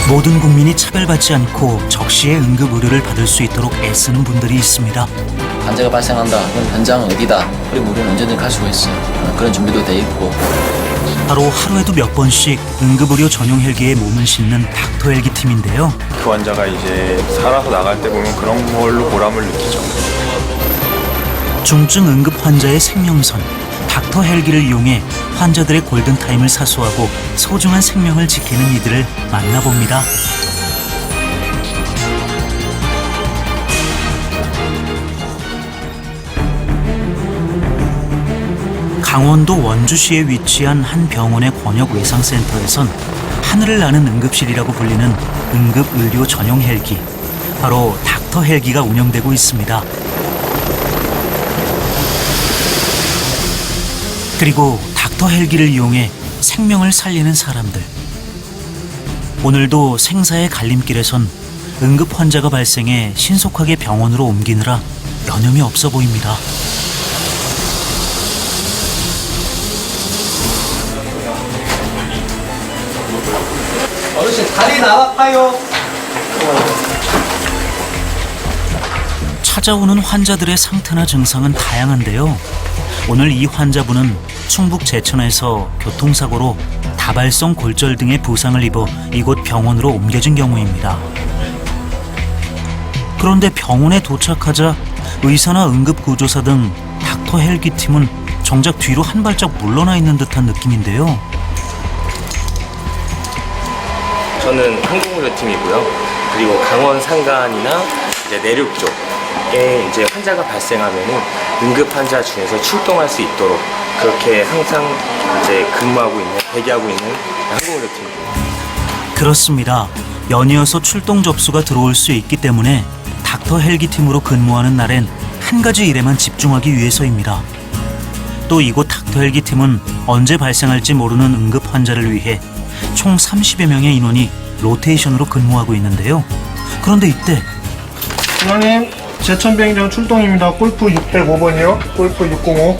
모든 국민이 차별받지 않고 적시에 응급 의료를 받을 수 있도록 애쓰는 분들이 있습니다. 환자가 발생한다. 그럼 현장은 어디다? 그리고 우리는 언제든 갈 수가 있어요. 그런 준비도 돼 있고. 바로 하루에도 몇 번씩 응급의료 전용 헬기에 몸을 싣는 닥터 헬기 팀인데요. 그 환자가 이제 살아서 나갈 때 보면 그런 걸로 보람을 느끼죠. 중증 응급 환자의 생명선, 닥터 헬기를 이용해 환자들의 골든타임을 사수하고 소중한 생명을 지키는 이들을 만나봅니다. 강원도 원주시에 위치한 한 병원의 권역외상센터에선 하늘을 나는 응급실이라고 불리는 응급의료 전용 헬기, 바로 닥터 헬기가 운영되고 있습니다. 그리고 닥터 헬기를 이용해 생명을 살리는 사람들. 오늘도 생사의 갈림길에선 응급 환자가 발생해 신속하게 병원으로 옮기느라 여념이 없어 보입니다. 어르신 다리 나와파요. 찾아오는 환자들의 상태나 증상은 다양한데요. 오늘 이 환자분은 충북 제천에서 교통사고로 다발성 골절 등의 부상을 입어 이곳 병원으로 옮겨진 경우입니다. 그런데 병원에 도착하자 의사나 응급구조사 등 닥터 헬기 팀은 정작 뒤로 한 발짝 물러나 있는 듯한 느낌인데요. 저는 항공의료팀이고요. 그리고 강원 산간이나 이제 내륙 쪽에 이제 환자가 발생하면은 응급 환자 중에서 출동할 수 있도록 그렇게 항상 이제 근무하고 있는, 대기하고 있는 항공의료팀입니다. 그렇습니다. 연이어서 출동 접수가 들어올 수 있기 때문에 닥터 헬기 팀으로 근무하는 날엔 한 가지 일에만 집중하기 위해서입니다. 또 이곳 닥터 헬기 팀은 언제 발생할지 모르는 응급 환자를 위해 총 30여 명의 인원이 로테이션으로 근무하고 있는데요. 그런데 이때 부장님, 제천비행장 출동입니다. 골프 605번이요. 골프 605.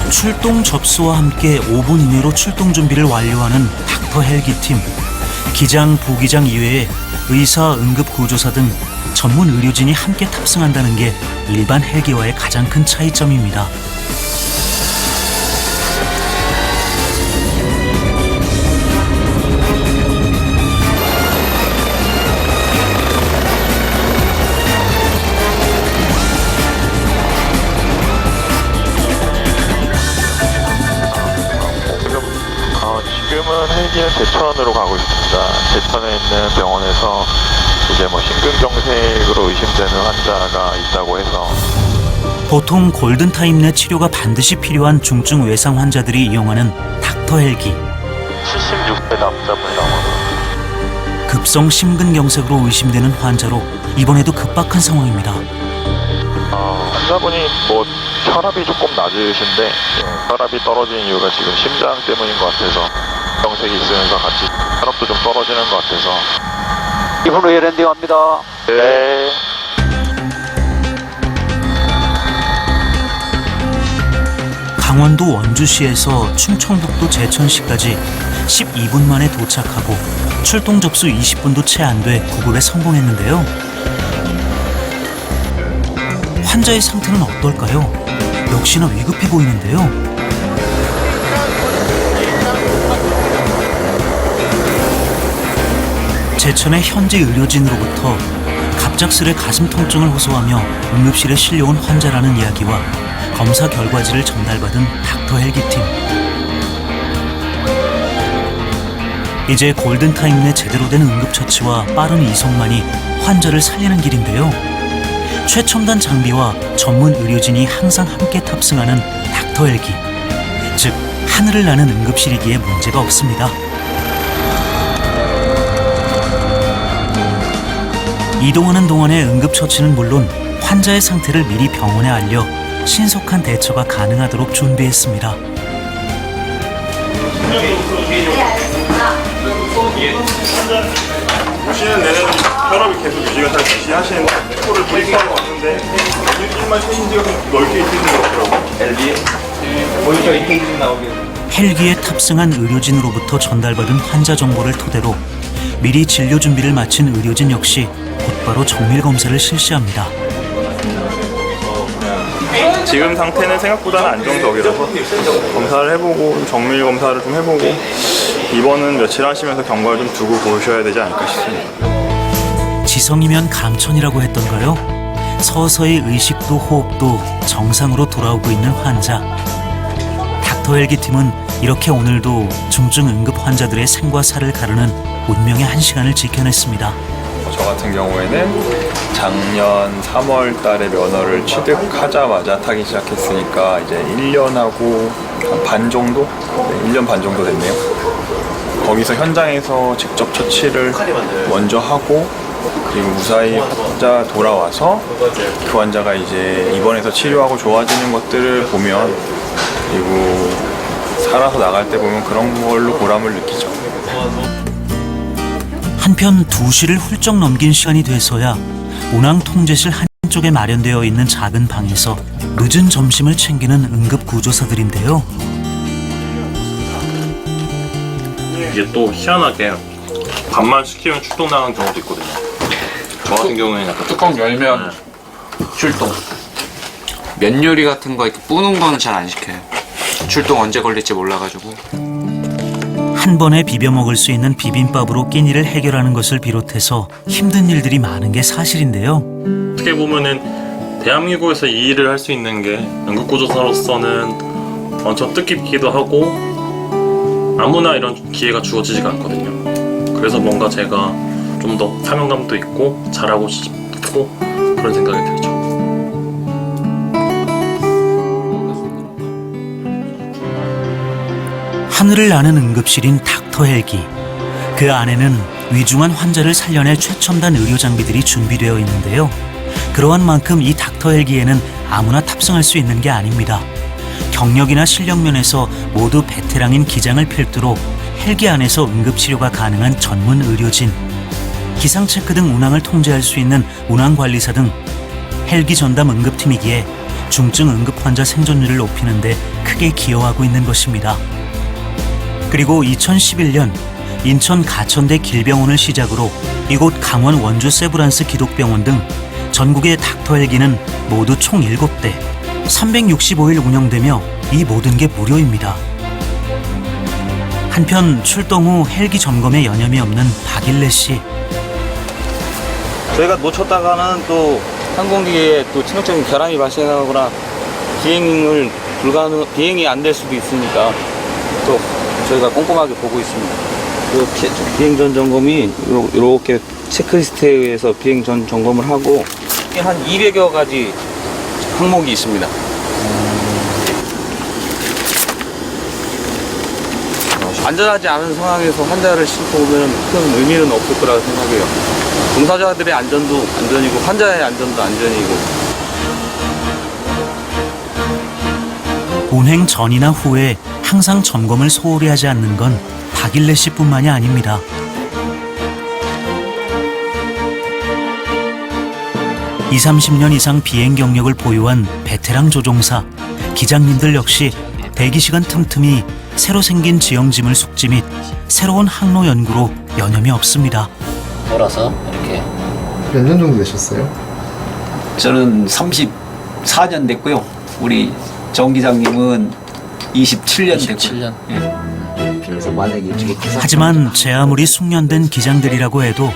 출동 접수와 함께 5분 이내로 출동 준비를 완료하는 닥터 헬기 팀. 기장, 부기장 이외에 의사, 응급구조사 등 전문 의료진이 함께 탑승한다는 게 일반 헬기와의 가장 큰 차이점입니다. 지금은 헬기는 제천으로 가고 있습니다. 제천에 있는 병원에서 이제 심근경색으로 의심되는 환자가 있다고 해서 보통 골든타임 내 치료가 반드시 필요한 중증 외상 환자들이 이용하는 닥터 헬기. 76세 남자분이라고 합니다. 급성 심근경색으로 의심되는 환자로 이번에도 급박한 상황입니다. 환자분이 혈압이 조금 낮으신데 혈압이 떨어진 이유가 지금 심장 때문인 것 같아서 경색이 있으면서 같이 혈압도 좀 떨어지는 것 같아서 이분으로 예랜딩 합니다. 네. 강원도 원주시에서 충청북도 제천시까지 12분 만에 도착하고 출동 접수 20분도 채 안 돼 구급에 성공했는데요. 환자의 상태는 어떨까요? 역시나 위급해 보이는데요. 제천의 현지 의료진으로부터 갑작스레 가슴 통증을 호소하며 응급실에 실려온 환자라는 이야기와 검사 결과지를 전달받은 닥터 헬기 팀. 이제 골든타임 내 제대로 된 응급처치와 빠른 이송만이 환자를 살리는 길인데요. 최첨단 장비와 전문 의료진이 항상 함께 탑승하는 닥터 헬기. 즉, 하늘을 나는 응급실이기에 문제가 없습니다. 이동하는 동안의 응급처치는 물론 환자의 상태를 미리 병원에 알려 신속한 대처가 가능하도록 준비했습니다. 보시는 내내 혈압이 계속 유지가 잘 지시하시는데 코를 브리핑하고 왔는데 일만 체인지가 좀 넓게 있는 것 같더라고요. LB 보이죠? EKG 나오게. 헬기에 탑승한 의료진으로부터 전달받은 환자 정보를 토대로 미리 진료 준비를 마친 의료진 역시 곧바로 정밀 검사를 실시합니다. 지금 상태는 생각보다는 안정적이라서 검사를 해보고 정밀 검사를 좀 해보고 입원은 며칠 하시면서 경과를 좀 두고 보셔야 되지 않을까 싶습니다. 지성이면 감천이라고 했던가요? 서서히 의식도 호흡도 정상으로 돌아오고 있는 환자. 닥터 헬기 팀은 이렇게 오늘도 중증 응급 환자들의 생과 사를 가르는 운명의 한 시간을 지켜냈습니다. 저 같은 경우에는 작년 3월 달에 면허를 취득하자마자 타기 시작했으니까 이제 1년하고 반 정도? 네, 1년 반 정도 됐네요. 거기서 현장에서 직접 처치를 먼저 하고 그리고 무사히 환자 돌아와서 그 환자가 이제 입원해서 치료하고 좋아지는 것들을 보면 그리고 살아서 나갈 때 보면 그런 걸로 보람을 느끼죠. 한편 2시를 훌쩍 넘긴 시간이 돼서야 운항 통제실 한쪽에 마련되어 있는 작은 방에서 늦은 점심을 챙기는 응급구조사들인데요. 이게 또 희한하게 밥만 시키면 출동 나가는 경우도 있거든요. 저 같은 경우에는 약간 뚜껑 열면 출동. 면 요리 같은 거 이렇게 뿌는 거는 잘 안 시켜요. 출동 언제 걸릴지 몰라가지고. 한 번에 비벼 먹을 수 있는 비빔밥으로 끼니를 해결하는 것을 비롯해서 힘든 일들이 많은 게 사실인데요. 어떻게 보면은 대한민국에서 이 일을 할 수 있는 게 응급구조사로서는 엄청 뜻깊기도 하고 아무나 이런 기회가 주어지지가 않거든요. 그래서 뭔가 제가 좀 더 사명감도 있고 잘하고 싶고 그런 생각이 들죠. 하늘을 나는 응급실인 닥터 헬기. 그 안에는 위중한 환자를 살려낼 최첨단 의료 장비들이 준비되어 있는데요. 그러한 만큼 이 닥터 헬기에는 아무나 탑승할 수 있는 게 아닙니다. 경력이나 실력 면에서 모두 베테랑인 기장을 필두로 헬기 안에서 응급치료가 가능한 전문 의료진, 기상체크 등 운항을 통제할 수 있는 운항관리사 등 헬기 전담 응급팀이기에 중증 응급 환자 생존율을 높이는 데 크게 기여하고 있는 것입니다. 그리고 2011년 인천 가천대 길병원을 시작으로 이곳 강원 원주 세브란스 기독병원 등 전국의 닥터 헬기는 모두 총 7대, 365일 운영되며 이 모든 게 무료입니다. 한편 출동 후 헬기 점검에 여념이 없는 박일래 씨. 저희가 놓쳤다가는 또 항공기에 또 치명적인 결함이 발생하거나 비행이 안 될 수도 있으니까 또 저희가 꼼꼼하게 보고 있습니다. 비행 전 점검이 이렇게 체크리스트에 의해서 비행 전 점검을 하고 한 200여 가지 항목이 있습니다. 안전하지 않은 상황에서 환자를 싣고 오면 큰 의미는 없을 거라고 생각해요. 종사자들의 안전도 안전이고 환자의 안전도 안전이고. 운행 전이나 후에 항상 점검을 소홀히 하지 않는 건 박일래 씨뿐만이 아닙니다. (20, 30년) 이상 비행 경력을 보유한 베테랑 조종사, 기장님들 역시 대기시간 틈틈이 새로 생긴 지형짐을 숙지 및 새로운 항로 연구로 여념이 없습니다. 돌아서 이렇게. 몇 년 정도 되셨어요? 저는 34년 됐고요. 우리 정 기장님은 27년 됐고요. 27년. 그래서 만약에 하지만 제 아무리 숙련된 기장들이라고 해도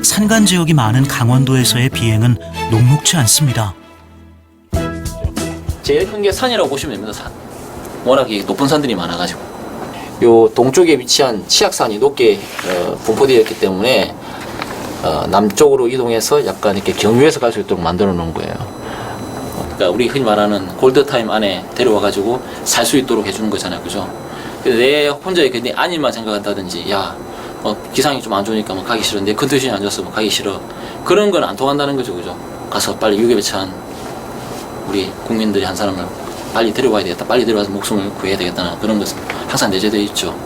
산간 지역이 많은 강원도에서의 비행은 녹록지 않습니다. 제일 큰 게 산이라고 보시면 됩니다. 산. 워낙에 높은 산들이 많아가지고 요 동쪽에 위치한 치악산이 높게 분포되어 있기 때문에 남쪽으로 이동해서 약간 이렇게 경유해서 갈 수 있도록 만들어 놓은 거예요. 그러니까 우리 흔히 말하는 골드타임 안에 데려와가지고 살 수 있도록 해주는 거잖아요, 그죠? 내 혼자 이렇게 내 안일만 생각한다든지, 야, 기상이 좀 안 좋으니까 뭐 가기 싫어, 내 컨디션이 안 좋아서 뭐 가기 싫어, 그런 건 안 통한다는 거죠, 그죠? 가서 빨리 유급에 처한 우리 국민들이 한 사람을 빨리 데려와야 되겠다, 빨리 데려와서 목숨을 구해야 되겠다는 그런 것은 항상 내재되어 있죠.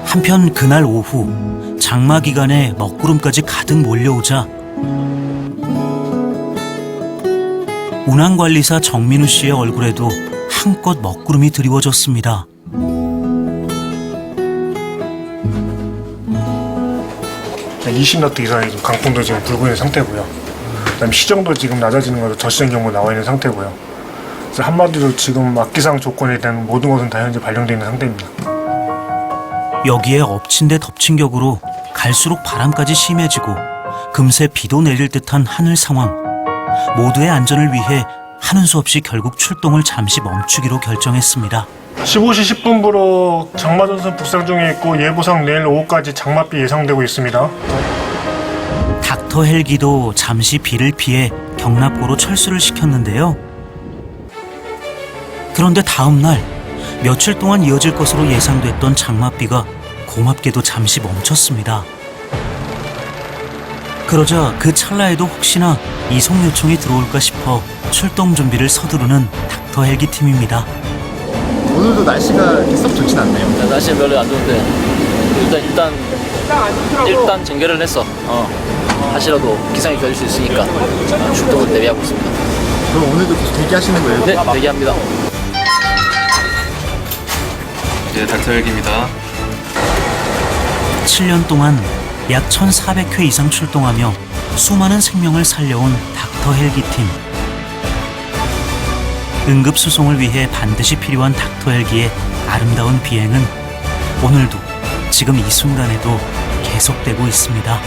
한편 그날 오후 장마 기간에 먹구름까지 가득 몰려오자 운항관리사 정민우 씨의 얼굴에도 한껏 먹구름이 드리워졌습니다. 20너트 이상의 지금 강풍도 지금 불고 있는 상태고요. 그다음 시정도 지금 낮아지는 것도 저시정 경보 나와 있는 상태고요. 그래서 한마디로 지금 악기상 조건에 대한 모든 것은 다 현재 발령되어 있는 상태입니다. 여기에 엎친 데 덮친 격으로 갈수록 바람까지 심해지고 금세 비도 내릴 듯한 하늘 상황. 모두의 안전을 위해 하는 수 없이 결국 출동을 잠시 멈추기로 결정했습니다. 15시 10분부로 장마전선 북상 중에 있고 예보상 내일 오후까지 장맛비 예상되고 있습니다. 닥터 헬기도 잠시 비를 피해 경납고로 철수를 시켰는데요. 그런데 다음 날 며칠 동안 이어질 것으로 예상됐던 장맛비가 고맙게도 잠시 멈췄습니다. 그러자 그 찰나에도 혹시나 이송 요청이 들어올까 싶어 출동 준비를 서두르는 닥터 헬기 팀입니다. 오늘도 날씨가 이렇게 썩 좋진 않네요. 날씨는 별로 안 좋은데 일단 전개를 했어. 하시라도 기상이 좋아질 수 있으니까 출동을 대비하고 있습니다. 그럼 오늘도 계속 대기하시는 거예요? 네, 대기합니다. 네, 닥터 헬기입니다. 7년 동안 약 1,400회 이상 출동하며 수많은 생명을 살려온 닥터 헬기팀. 응급수송을 위해 반드시 필요한 닥터 헬기의 아름다운 비행은 오늘도 지금 이 순간에도 계속되고 있습니다.